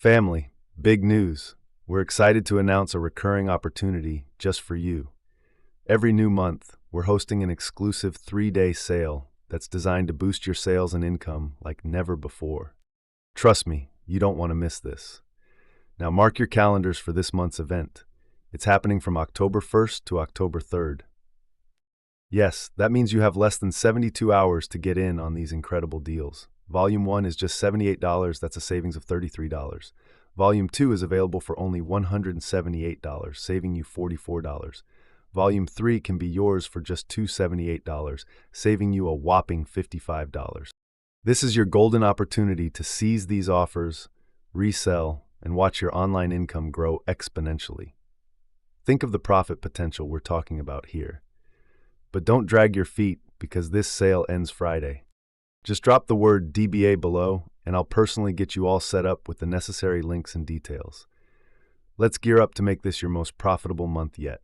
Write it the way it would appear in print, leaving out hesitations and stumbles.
Family, big news. We're excited to announce a recurring opportunity just for you. Every new month, we're hosting an exclusive 3-day sale that's designed to boost your sales and income like never before. Trust me, you don't want to miss this. Now mark your calendars for this month's event. It's happening from October 1st to October 3rd. Yes, that means you have less than 72 hours to get in on these incredible deals. Volume 1 is just $78, that's a savings of $33. Volume 2 is available for only $178, saving you $44. Volume 3 can be yours for just $278, saving you a whopping $55. This is your golden opportunity to seize these offers, resell, and watch your online income grow exponentially. Think of the profit potential we're talking about here. But don't drag your feet because this sale ends Friday. Just drop the word DBA below and I'll personally get you all set up with the necessary links and details. Let's gear up to make this your most profitable month yet.